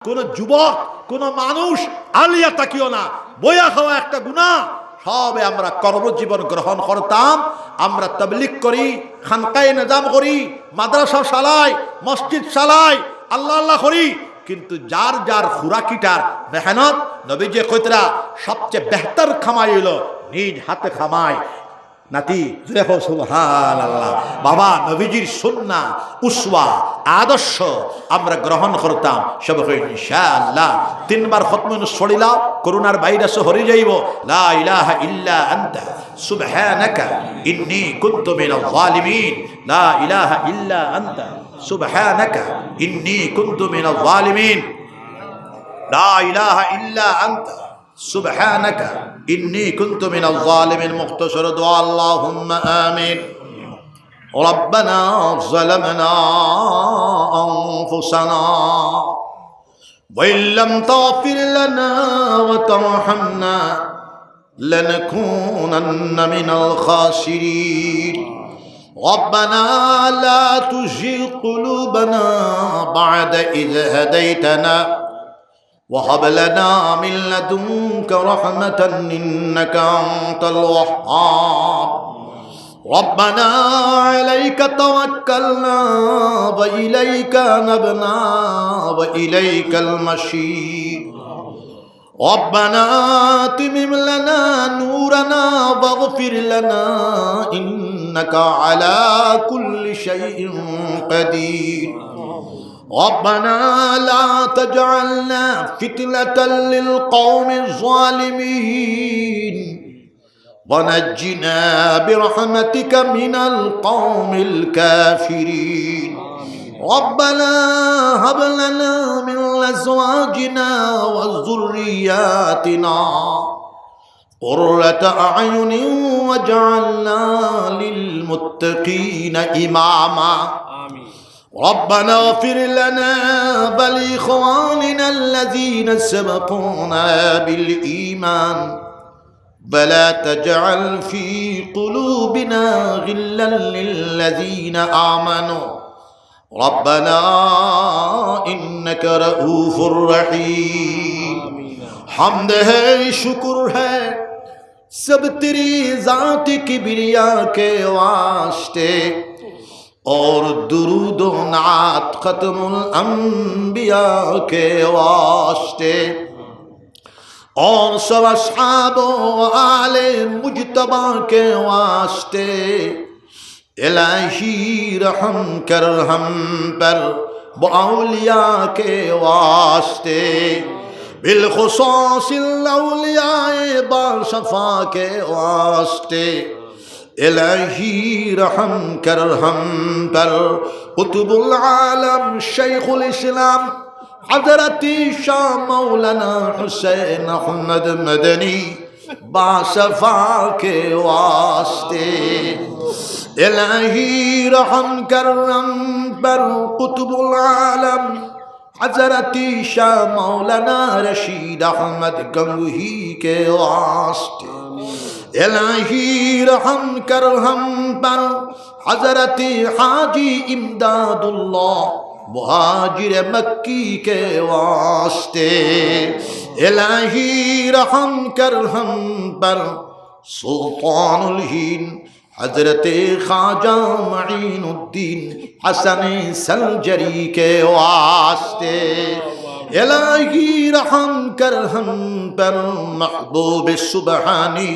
কোন যুবক কোন মানুষ আলিয়া তাকিও না, বইয়া খাওয়া একটা গুনাহ। সবে আমরা কর্মজীবন গ্রহণ করতাম, আমরা তাবলীগ করি, খানকায়ে নিজাম করি, মাদ্রাসা চালাই, মসজিদ চালাই, আল্লাহ আল্লাহ করি, কিন্তু যার যার খুরাকিটার মেহনত নবীজি কইতরা সবচেয়ে বেহতর খামাই হইল নিজ হাতে খামায়। নাতি দেখো সুবহানাল্লাহ। বাবা নবীজির সুন্নাহ উসওয়া আদর্শ আমরা গ্রহণ করতাম সবাই ইনশাআল্লাহ। তিনবার খতম ছড়িলাও, করোনার ভাইরাস হরি যাইব। লা ইলাহা ইল্লা আনতা সুবহানাকা ইন্নী কুনতু মিনাল যালিমিন। লা ইলাহা ইল্লা আনতা সুবহানাকা ইন্নী কুনতু মিনাল যালিমিন। লা ইলাহা ইল্লা আনতা সুবহানাকা ইন্নী কুনতু মিনাল যালিমিন। মুখতাসর দোয়া আল্লাহুম্মা আমিন। রব্বানা যালামনা আনফুসানা ওয়া ইল্লাম তাগফির লানা ওয়া তারহামনা লানাকুনান্না মিনাল খাসিরিন। ربنا لا تزغ قلوبنا بعد إذ هديتنا وهب لنا من لدنك رحمة إنك أنت الوهاب. ربنا عليك توكلنا وإليك نبنا وإليك المصير. ربنا أتمم لنا نورنا واغفر لنا إنك على كل شيء قدير. ربنا لا تجعلنا فتنة للقوم الظالمين ونجنا برحمتك من القوم الكافرين. ربنا هب لنا من أزواجنا وذرياتنا قرة أعين واجعلنا للمتقين إماما. ربنا اغفر لنا ولإخواننا الذين سبقونا بالإيمان ولا تجعل في قلوبنا غلا للذين آمنوا ربنا إنك رؤوف رحيم. حمد ہے شکر ہے سب تیری ذات کبریا کے واسطے اور درود و نعت ختم الانبیاء کے واسطے اور سب اصحاب و آل مجتبی کے واسطے الہی رحم کر ہم پر و اولیاء کے واسطے بالخصوص الاولیاء باشفا کے واسطے الہی رحم کر ہم پر قطب العالم شیخ الاسلام حضرت شاہ مولانا حسین احمد مدنی باشفا کے واسطے الہی رحم کر ہم پر قطب العالم حضرت شاہ مولانا رشید احمد گنگوہی کے واسطے الہی رحم کر ہم پر حضرت حاجی امداد اللہ مہاجر مکی کے واسطے الہی رحم کر ہم پر سلطان الہند حضرت خواجہ معین الدین حسن سنجری کے واسطے الہی رحم کر ہم پر محبوب سبحانی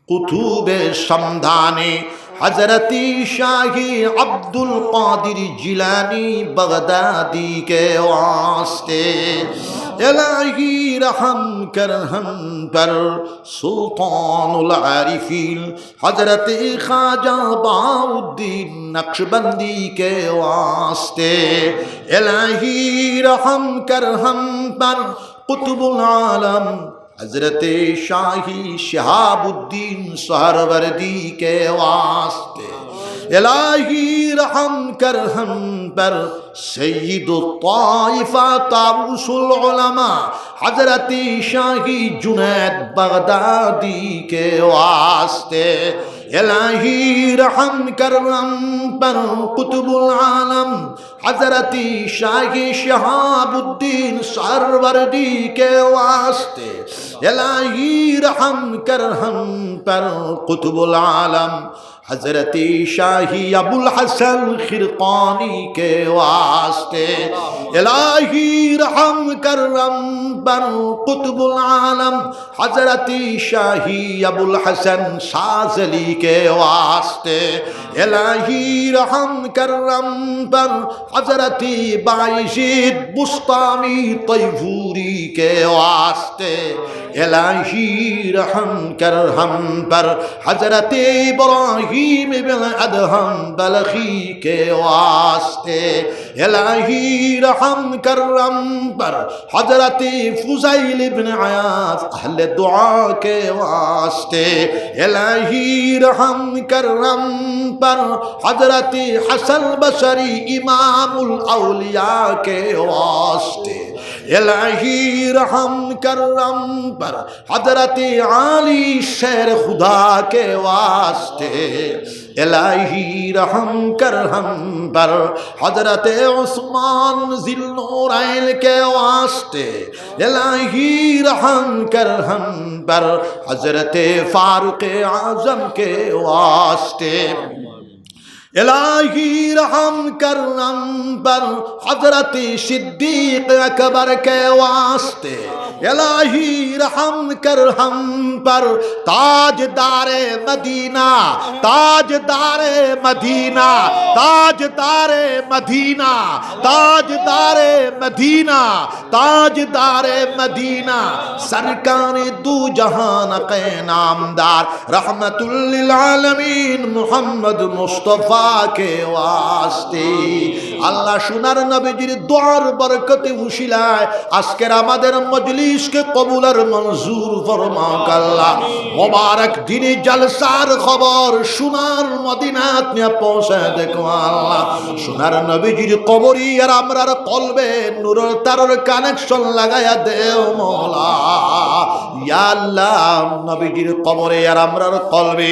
قطوب شمدانی حضرت شاہی عبد القادر جیلانی بغدادی کے واسطے الہی رحم کر ہم پر سلطان العارفین حضرت خواجہ بہاؤالدین نقشبندی کے واسطے الہی رحم کر ہم پر قطب العالم حضرت شاہی شہاب الدین سہروردی کے واسطے इलाही रहम कर हम पर सय्यिदुत ताइफा ताउसुल उलमा हजरत शाही जुनैद बगदादी के वास्ते इलाही रहम कर हम पर कुतुबुल आलम हजरत शाही शहाबुद्दीन सरवर्दी के वास्ते इलाही रहम कर हम पर कुतुबुल आलम हजरत शाही अबुल हसन खिरकानी के वास्ते इलाही रहम करम पर कुतुबुल आलम हजरत शाही अबुल हसन शाज़ली के वास्ते इलाही रहम करम पर हजरत बायजीद बुस्तामी तैफूरी के वास्ते इलाही रहम कर हम पर हजरत इब्राहीम बिन अदहम बलखी के वास्ते इलाही रहम करम पर हजरत फुज़ैल बिन अयाज़ अहले दुआ के वास्ते इलाही रहम करम पर हजरत हसन बसरी इमामुल औलिया के वास्ते इलाही रहम करम पर हजरत आली शेर खुदा के वास्ते इलाही रहम कर हम पर हजरत उस्मान ज़िल्नूरैन के वास्ते इलाही रहम कर हम पर हजरत फारूक आज़म के वास्ते इलाही रहम करम पर हजरत सिद्दीक अकबर के वास्ते इलाही रहम कर हम पर ताजदारे मदीना ताजदारे मदीना ताजदारे मदीना ताजदारे मदीना ताजदारे मदीना सरकार दू जहान के नामदार रहमतुल लिल आलमीन मुहम्मद मुस्तफा के वास्ते अल्लाह सुनार नबीजिर दुआर बरकते उशिलाय आजकेर आमादेर मजलिस के कबूल और मंजूर फरमाक अल्लाह मुबारक दिने जलसार खबर सुनार मदीनात निये पौঁছে देखो अल्लाह सुनार नबीजिर कबरी और आमरार कलबे नूरेर तारेर कानेक्शन लागाया देओ मौला या अल्लाह नबीजिर कबरे और आमरार कलबे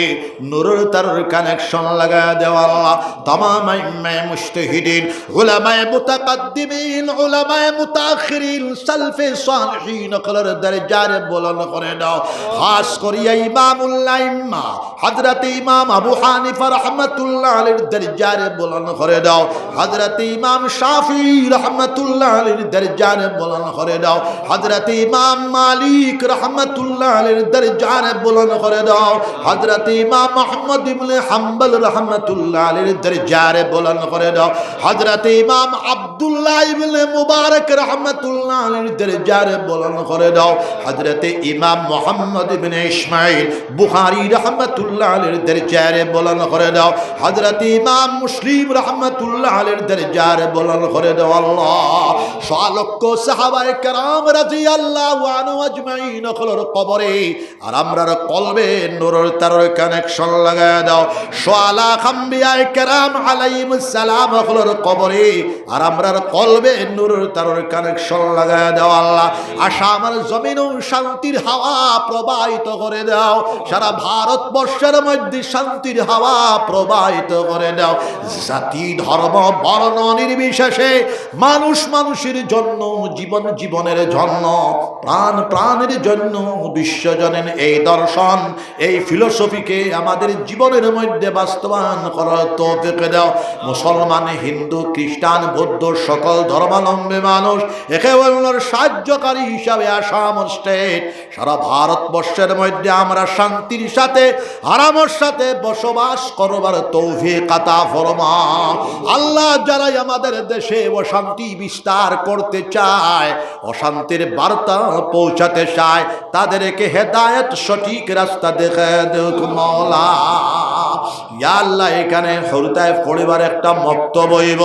नूरेर तारेर कानेक्शन लागाया देओ तमाम इमाम मुज्तहिदीन उलमाए मुतकद्दिमीन उलमाए मुताखिरीन सल्फे सालिहीन कलर दरजार बुलंद करे दाओ खास करिया इमामुल आइम्मा हजरत इमाम अबू हानिफा रहमतुल्लाह अलैहि दरजार बुलंद करे दाओ हजरत इमाम शाफी रहमतुल्लाह अलैहि दरजार बुलंद करे दाओ हजरत इमाम मालिक रहमतुल्लाह अलैहि दरजार बुलंद करे दाओ हजरत इमाम अहमद इब्न हंबल रहमतुल्लाह दरजारे बुलंद करे दाओ हजरत इमाम अब्दुल्लाह इब्न मुबारक रहमतुल्लाह अलैहि दरजारे बुलंद करे दाओ हजरत इमाम मोहम्मद इब्न इस्माइल बुखारी रहमतुल्लाह अलैहि दरजारे बुलंद करे दाओ हजरत इमाम मुस्लिम रहमतुल्लाह अलैहि दरजारे बुलंद करे दाओ अल्लाह सालक्को साहाबाए केराम रादियाल्लाहु अन्हु अजमाइन खलर कबरे और आमरार कलबे नूरेर तारेर कानेक्शन लागाय दाओ साला अम्बिया केराम अलैहिमुस सालाम खलर कबरे और आमरार कलबे नूरेर तारेर कानेक्शन लागाय दाओ अल्लाह आसामेर जमिनेও शांतिर हावा प्रबाहित करे दाओ सारा भारतवर्षेर मध्य शांतिर हावा प्रबाहित करे दाओ जाति धर्म वर्ण निर्विशेषे मानुष मानुषेर जन्य जीवन जीवनेर जन्य प्राण प्राणेर जन्य विश्वजनीन এই दर्शन এই फिलोसफिके आमादेर जीवनेर मध्य बास्तबायन करार तौफिक दाओ मुसलमान हिंदू ख्रिस्टान बौद्ध सकल धर्मावलम्बी मानुष एकेबारे साहाय्यकारी हिसाबे आसाम स्टेट सारा भारतवर्षेर मध्य आमरा शांतिर साथे आरामेर साथे बसबास करबार तौफिक अता फरमाओ आल्लाह जाराई आमादेर देशे अशांति विस्तार करते चाय अशांतिर बार्ता पौঁছাতে चाय तादेरके हेदायत सठिक रास्ता देखाय देओ मौला या अल्लाह एखाने हरताय परिबार एकटा मक्तब हইব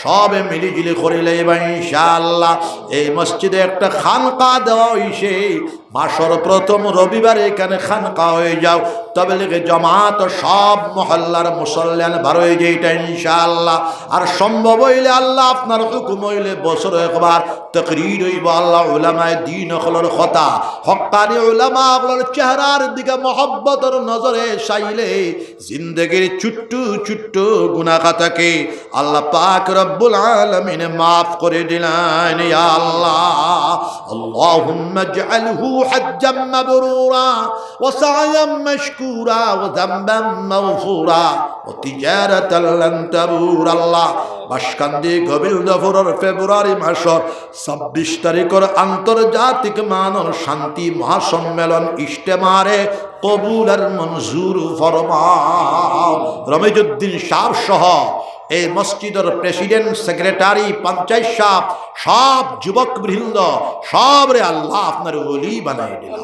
सबे मिलिजुली करिले इनशाআল্লাহ এই মসজিদে একটা খানকা দেওয়া হইছে মাসের প্রথম রবিবার এখানে খানকা হয়ে যাও, তাবলীগে জামাত সব মহল্লার মুসল্লিয়ান বার হয়ে যায় এটা ইনশাআল্লাহ। আর সম্ভব হইলে আল্লাহ আপনার হুকুম হইলে বছর একবার তাকরীর হইব। আল্লাহ উলামায়ে দ্বীন হলর কথা হক্কানি উলামা হলর চেহারার দিকে মহব্বতের নজরে চাইলে জিন্দেগির ছোট্ট ছোট্ট গুনাহ খাতাকে আল্লাহ পাক রব্বুল আলামিন মাফ করে দিলেন। ইয়া আল্লাহ, আল্লাহুম্মা ইজআলহু হাজ্জাম মাবরুরা ওয়া সা'য়াম মাশকুরা ওয়া যামবাম মাগফুরা ওয়া তিজারাতান লান তাবুর। আল্লাহ বাসকান্দি গোবিন্দপুরের ফেব্রুয়ারি মাসের 26 তারিখের আন্তর্জাতিক মানব শান্তি মহাসম্মেলন ইজতেমারে কবুল আর মঞ্জুর ফরমাও। রমিজউদ্দিন সাহেব সহ এই মসজিদের প্রেসিডেন্ট, সেক্রেটারি, পঞ্চায়েত সাহেব, সব যুবক বৃন্দ সব রে আল্লাহ আপনার ওলি বানাই দিল,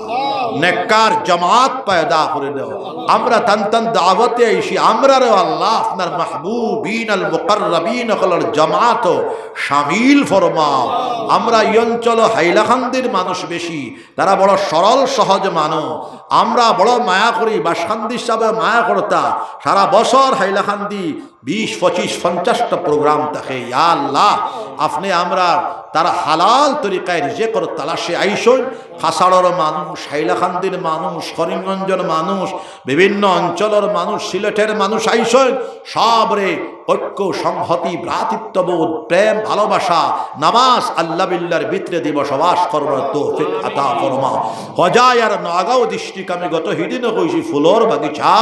নেককার জামাত পয়দা করে দাও। আমরা তান তান দাওয়াতে আইসি, আমরা রে আল্লাহ আপনার মাহবুবিন আল মুকাররবিন হলর জামাত শামিল ফরমাও। আমরা এই অঞ্চল হাইলাকান্দির মানুষ বেশি, তারা বড় সরল সহজ মানুষ, আমরা বড় মায়া করি। বাসকান্দি সাহেব মায়া করতা, সারা বছর হাইলাকান্দি 20, 25, 50টা প্রোগ্রাম থাকে। ইয়া আল্লাহ, আপনি আমরা তারা হালাল তরিকায় রিজেকর তালাশে আইসন। কাছাড়ের মানুষ, হাইলাকান্দির মানুষ, করিমগঞ্জের মানুষ, বিভিন্ন অঞ্চলের মানুষ, সিলেটের মানুষ আইসন। সব রে ঐক্য, সংহতি, ভ্রাতৃত্ববোধ, প্রেম, ভালোবাসা, নামাজ, আল্লাহ বিল্লাহর ভিতরে দিয়ে বসবাস করবার তৌফিক আতা ফরমাও। হজায় আর নগাঁও ডিস্ট্রিক্ট আমি গত হিদিনও কইছি ফুলর বাগিচা।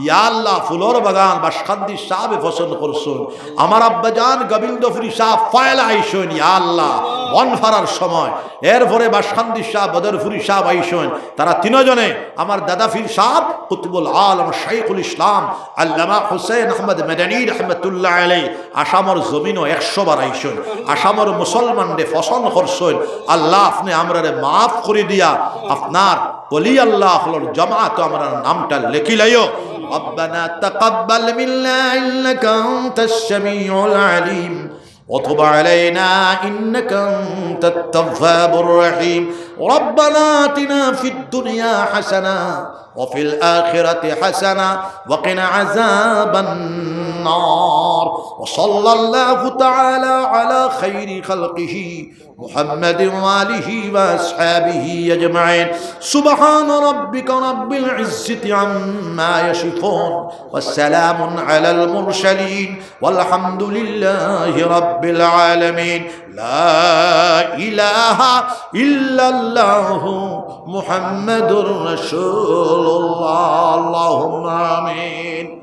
ইয়া আল্লাহ, ফুলর বাগান বাসকান্দি সাহেব পছন্দ করছুন। আমার আব্বাজান গোবিন্দপুরী সাহেব ফয়লা আইসন। ইয়া আল্লাহ, বন ফারার সময় এরপরে বাসকান্দি সাহেব, বদরপুরি সাহেব আইসন। তারা তিনজনে আমার দাদা ফির সাহেব, কুতুবুল আলম শাইখুল ইসলাম আল্লামা হুসেন আহমদ মেদানী রহমতুল্লাহ আলাই আসামর জমিনও 100 বার আইসন। আসামর মুসলমানরে পছন্দ করছেন। আল্লাহ আপনি আমরা মাফ করে দিয়া আপনার ওলি আল্লাহ হলর জামাত আমরা নামটা লেখিলাইও। ربنا تقبل منا إنك أنت السميع العليم وتب علينا إنك أنت التواب الرحيم ربنا آتنا في الدنيا حسنة وفي الآخرة حسنة وقنا عذاب النار وصلى الله تعالى على خير خلقه محمد وآله وأصحابه أجمعين سبحان ربك رب العزة عما يصفون والسلام على المرسلين والحمد لله رب العالمين لا إله إلا الله محمد رسول الله اللهم آمين।